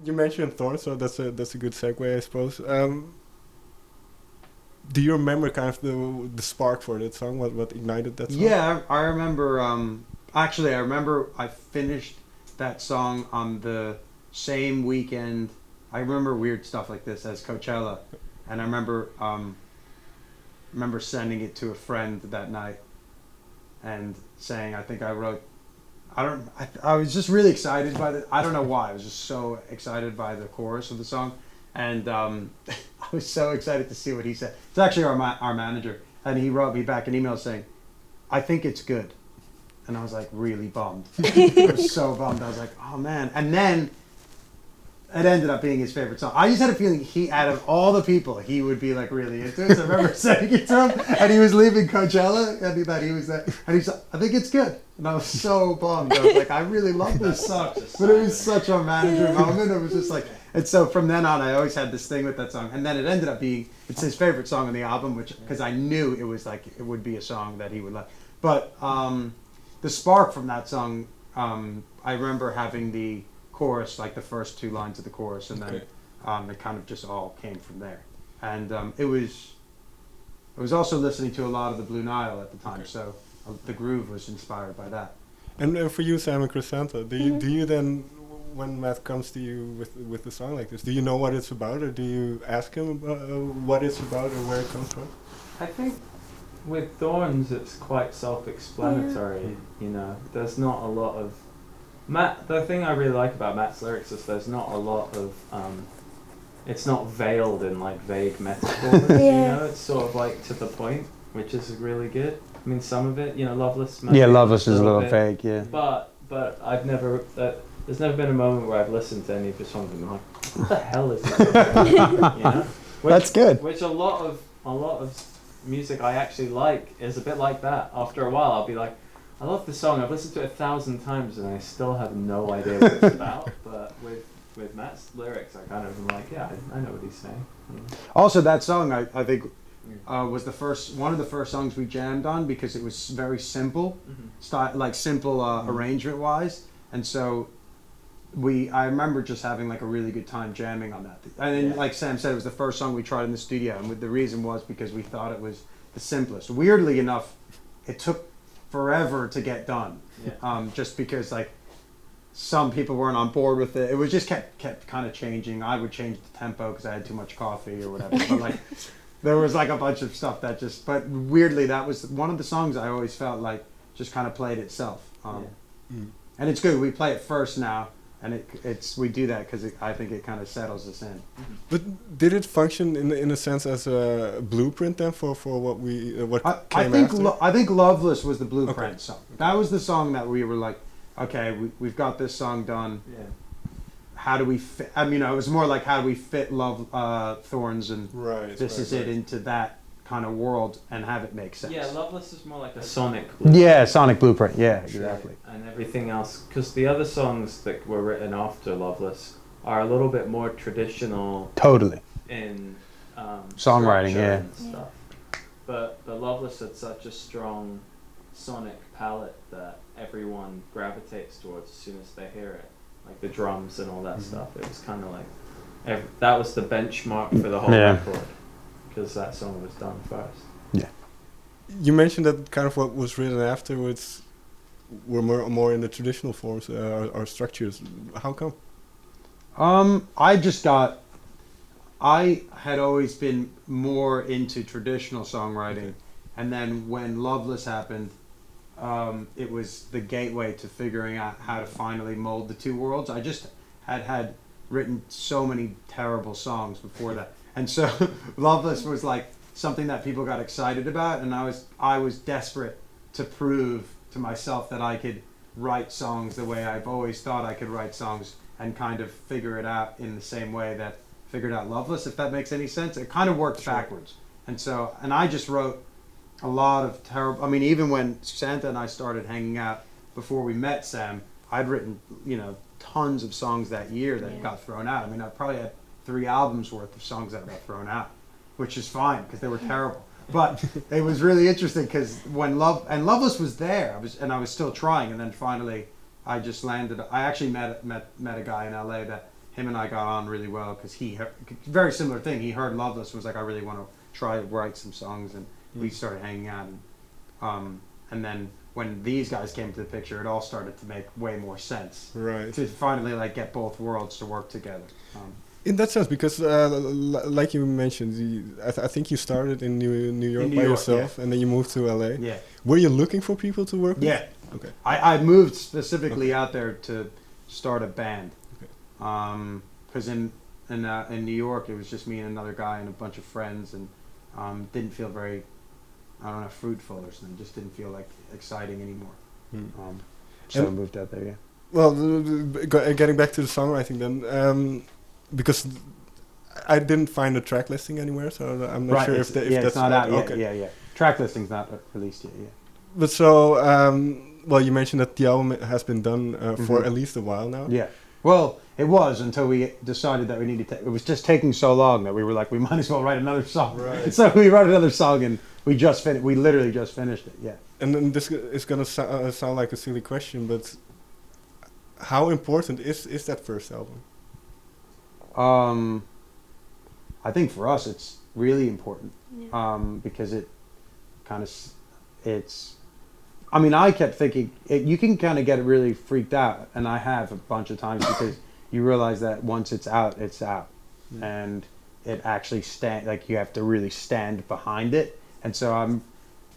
you mentioned Thorns, so that's a good segue, I suppose. Do you remember kind of the spark for that song? What ignited that song? Yeah, I remember. Actually, I remember I finished that song on the same weekend. I remember weird stuff like this as Coachella, and I remember sending it to a friend that night, and saying, I think I wrote. I was just really excited by the. I don't know why. I was just so excited by the chorus of the song, and I was so excited to see what he said. It's actually our manager, and he wrote me back an email saying, "I think it's good." And I was like really bummed. I was so bummed. I was like, oh man. And then it ended up being his favorite song. I just had a feeling out of all the people, he would be like really into it. So I remember sending it to him, and he was leaving Coachella, and he thought he was there. And he's like, I think it's good. And I was so bummed. I was like, I really love this song. But it was such a manager moment. It was just like, and so from then on, I always had this thing with that song. And then it ended up being, it's his favorite song on the album, which, because I knew it was like, it would be a song that he would like. But, the spark from that song, I remember having the chorus, like the first two lines of the chorus, and then it kind of just all came from there. And I was also listening to a lot of the Blue Nile at the time, so the groove was inspired by that. And for you, Sam and Crisanta, do you then, when Matt comes to you with a song like this, do you know what it's about, or do you ask him what it's about or where it comes from? I think with Thorns, it's quite self-explanatory. You know, there's not a lot of Matt. The thing I really like about Matt's lyrics is there's not a lot of. It's not veiled in like vague metaphors. You know, it's sort of like to the point, which is really good. I mean, some of it, you know, Loveless. Yeah, Loveless is a little vague. Yeah. But I've never. There's never been a moment where I've listened to any of his songs and been like, what the hell is this? You know? That's good. Which a lot of music I actually like is a bit like that. After a while, I'll be like, I love this song. I've listened to it 1,000 times and I still have no idea what it's about. But with Matt's lyrics, I kind of am like, yeah, I know what he's saying. Also, that song I think was one of the first songs we jammed on because it was very simple, simple arrangement wise, and so. I remember just having like a really good time jamming on that. And then, like Sam said, it was the first song we tried in the studio, and the reason was because we thought it was the simplest. Weirdly enough, it took forever to get done, just because like some people weren't on board with it. It was just kept kind of changing. I would change the tempo because I had too much coffee or whatever. But like there was like a bunch of stuff that just. But weirdly, that was one of the songs I always felt like just kind of played itself. And it's good. We play it first now. And we do that because I think it kind of settles us in. But did it function in a sense as a blueprint then for what came after? I think Loveless was the blueprint song. That was the song that we were like, okay, we've got this song done. Yeah. How do we fit? I mean, it was more like how do we fit Thorns and this is it into that kind of world and have it make sense. Yeah, Loveless is more like a sonic blueprint. Yeah, sonic blueprint. Yeah, exactly. And everything else, because the other songs that were written after Loveless are a little bit more traditional. Totally. In songwriting, and stuff. But the Loveless had such a strong sonic palette that everyone gravitates towards as soon as they hear it, like the drums and all that stuff. It was kind of like that was the benchmark for the whole record. Because that song was done first. Yeah. You mentioned that kind of what was written afterwards were more in the traditional forms or structures. How come? I had always been more into traditional songwriting, and then when Loveless happened, it was the gateway to figuring out how to finally mold the two worlds. I just had written so many terrible songs before that. And so Loveless was like something that people got excited about, and I was desperate to prove to myself that I could write songs the way I've always thought I could write songs and kind of figure it out in the same way that figured out Loveless, if that makes any sense. It kind of worked backwards. And I just wrote a lot of terrible, I mean, even when Santa and I started hanging out before we met Sam, I'd written, tons of songs that year that got thrown out. I mean, I probably had 3 albums worth of songs that got thrown out, which is fine because they were terrible. But it was really interesting because when Loveless was there, I was still trying, and then finally I just landed. I actually met a guy in LA that him and I got on really well because he heard, very similar thing. He heard Loveless, was like, I really want to try to write some songs, and we started hanging out. And then when these guys came to the picture, it all started to make way more sense. Right. To finally like get both worlds to work together. In that sense, because like you mentioned, I think you started in New York by yourself, and then you moved to LA. Yeah. Were you looking for people to work with? Yeah. Okay. I moved specifically out there to start a band. Okay. Because in New York, it was just me and another guy and a bunch of friends, and didn't feel very, I don't know, fruitful or something. Just didn't feel like exciting anymore. So I moved out there. Yeah. Well, getting back to the songwriting then, because I didn't find the track listing anywhere, so I'm not sure if that's it's not out yet. okay. Yeah. Track listing's not released yet. Yeah. But so, well, you mentioned that the album has been done for at least a while now. Yeah. Well, it was until we decided that we needed to. It was just taking so long that we were like, we might as well write another song. Right. So we wrote another song, and we just finished. We literally just finished it. Yeah. And then this is gonna sound like a silly question, but how important is that first album? I think for us it's really important. Yeah. Because it kind of it's. I mean, I kept thinking you can kind of get really freaked out, and I have a bunch of times because you realize that once it's out, and it actually like you have to really stand behind it. And so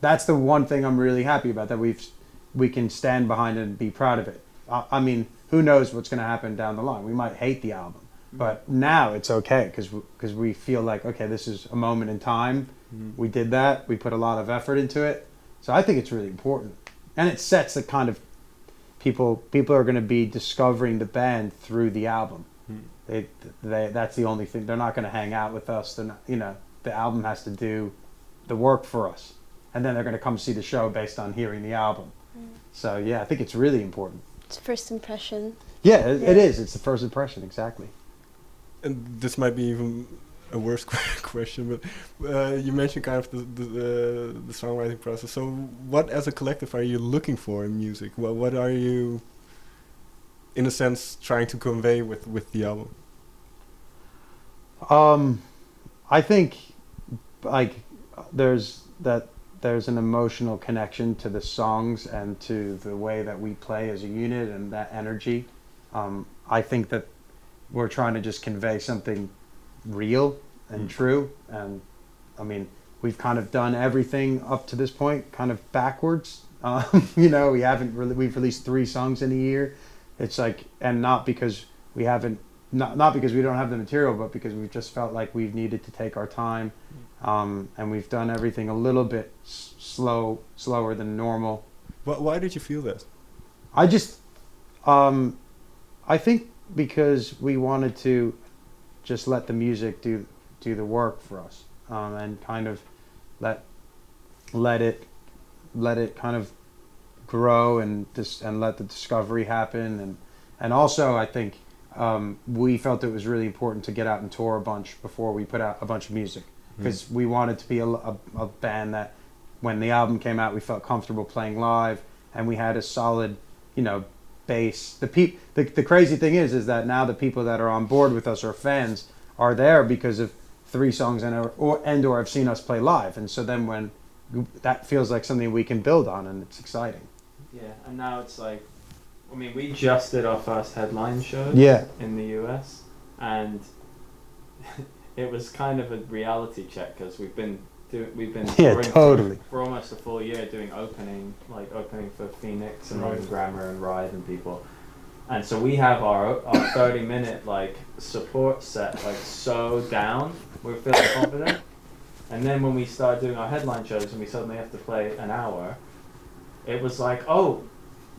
that's the one thing I'm really happy about, that we can stand behind it and be proud of it. I mean, who knows what's going to happen down the line? We might hate the album, but now it's okay because we feel like, okay, this is a moment in time. We did that. We put a lot of effort into it. So I think it's really important. And it sets the kind of people are going to be discovering the band through the album. That's the only thing. They're not going to hang out with us. They're not, the album has to do the work for us. And then they're going to come see the show based on hearing the album. So yeah, I think it's really important. It's first impression. Yeah, it is. It's the first impression, exactly. And this might be even a worse question, but you mentioned kind of the songwriting process. So what as a collective are you looking for in music? What are you, in a sense, trying to convey with the album? I think like there's an emotional connection to the songs and to the way that we play as a unit and that energy. I think that we're trying to just convey something real and true. And I mean, we've kind of done everything up to this point kind of backwards. We've released 3 songs in a year. It's like, and not because we haven't, not because we don't have the material, but because we've just felt like we've needed to take our time. And we've done everything a little bit slower than normal. But why did you feel that? I just, I think because we wanted to just let the music do the work for us, and kind of let it kind of grow and let the discovery happen, and also I think we felt it was really important to get out and tour a bunch before we put out a bunch of music, because we wanted to be a band that when the album came out we felt comfortable playing live, and we had a solid base. The crazy thing is that now the people that are on board with us, or fans, are there because of 3 songs or have seen us play live, and so then when that feels like something we can build on, and it's exciting. Yeah, and now it's like, I mean, we just did our first headline show in the US, and it was kind of a reality check because we've been touring for almost a full year, doing opening for Phoenix and Roman Grammar and Ride and people. And so we have our 30-minute support set so down, we're feeling confident. And then when we start doing our headline shows and we suddenly have to play an hour, it was like, oh,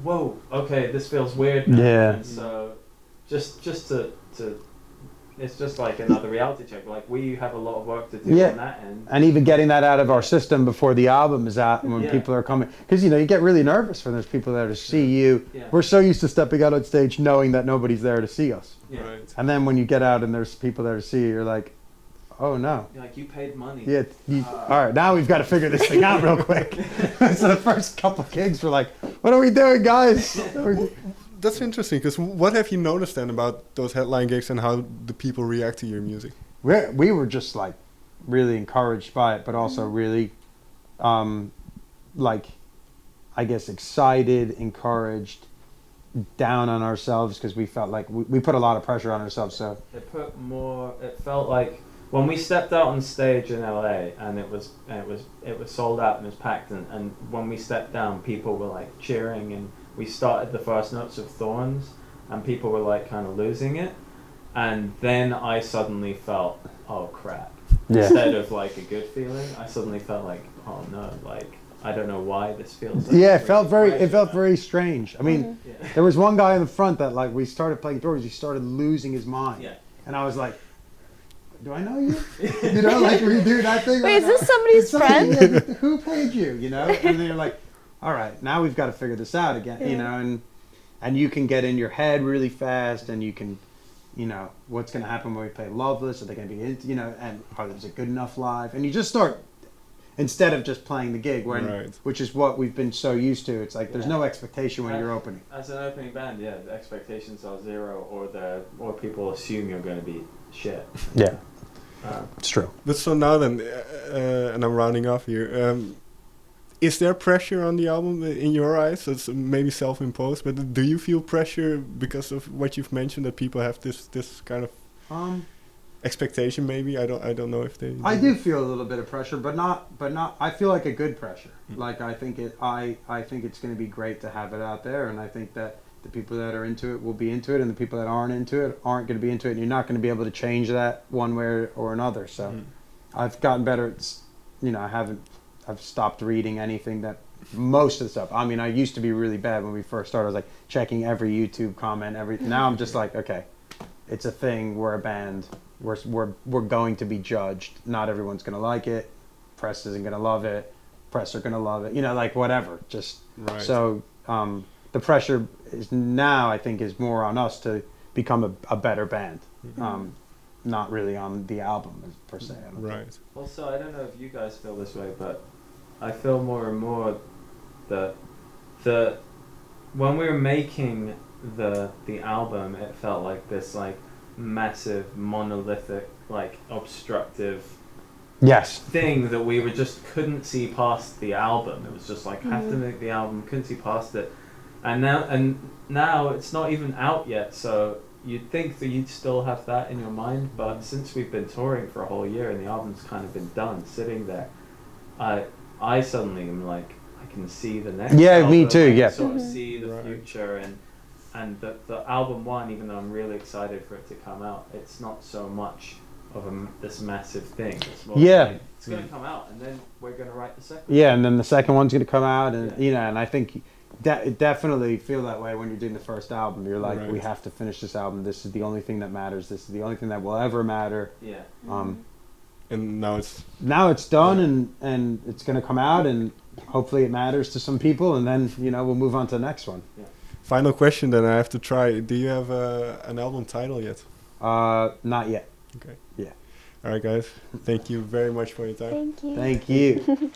whoa, okay, this feels weird now. Yeah. And so just to it's just like another reality check. Like, we have a lot of work to do on that end. And even getting that out of our system before the album is out, and when people are coming, because you get really nervous when there's people there to see you. Yeah. We're so used to stepping out on stage knowing that nobody's there to see us. Yeah. Right. And then when you get out and there's people there to see you, you're like, oh no. You're like, you paid money. Yeah. All right, now we've got to figure this thing out real quick. So the first couple of gigs were like, what are we doing, guys? that's interesting. Because what have you noticed then about those headline gigs and how the people react to your music? We were just like really encouraged by it, but also really, like, I guess excited, encouraged, down on ourselves because we felt like we put a lot of pressure on ourselves. So it felt like when we stepped out on stage in LA and it was sold out and it was packed, and when we stepped down, people were like cheering, and we started the first notes of Thorns and people were like kind of losing it, and then I suddenly felt, oh crap. Instead of like a good feeling, I suddenly felt like, oh no, like I don't know why this feels like it felt very strange. I mean, there was one guy in the front that like we started playing Thorns, he started losing his mind. Yeah. And I was like, do I know you? You know, like we do that thing. Wait, is this somebody's friend? Who paid you? You know? And then you're like, all right, now we've got to figure this out again. You know, and you can get in your head really fast, and you can, you know, what's going to happen when we play Loveless? Are they going to be, you know, and is it good enough live? And you just start, instead of just playing the gig, which is what we've been so used to. It's like there's no expectation when you're opening. As an opening band, the expectations are zero, or people assume you're going to be shit. Yeah, it's true. But so now then, and I'm rounding off here. Is there pressure on the album in your eyes? It's maybe self-imposed, but do you feel pressure because of what you've mentioned, that people have this kind of expectation? Maybe I don't know if they. I do feel a little bit of pressure, but not. I feel like a good pressure. Like I think it's going to be great to have it out there, and I think that the people that are into it will be into it, and the people that aren't into it aren't going to be into it. And you're not going to be able to change that one way or another. So I've gotten better. It's, you know, I've stopped reading anything that, most of the stuff. I mean, I used to be really bad when we first started. I was like checking every YouTube comment, everything. Now I'm just like, okay, it's a thing. We're a band. We're going to be judged. Not everyone's going to like it. Press isn't going to love it. Press are going to love it. You know, like whatever. Just so the pressure is now, I think, is more on us to become a better band. Not really on the album per se. Right. Also, I don't know if you guys feel this way, but I feel more and more that when we were making the album, it felt like this like massive monolithic, like obstructive thing that we just couldn't see past the album. It was just like have to make the album, couldn't see past it, and now it's not even out yet, so you'd think that you'd still have that in your mind, but since we've been touring for a whole year and the album's kind of been done, sitting there, I suddenly am like, I can see the next album, me too, I can sort of see the future, and the album one, even though I'm really excited for it to come out, it's not so much of this massive thing. It's more like, it's going to come out, and then we're going to write the second one. And then the second one's going to come out, and you know, and I think definitely feel that way when you're doing the first album. You're like, we have to finish this album. This is the only thing that matters. This is the only thing that will ever matter. And now it's done, and it's going to come out, and hopefully it matters to some people, and then, you know, we'll move on to the next one. Final question then I have to try. Do you have an album title yet? Not yet. Okay. Yeah. All right, guys. Thank you very much for your time. Thank you. Thank you.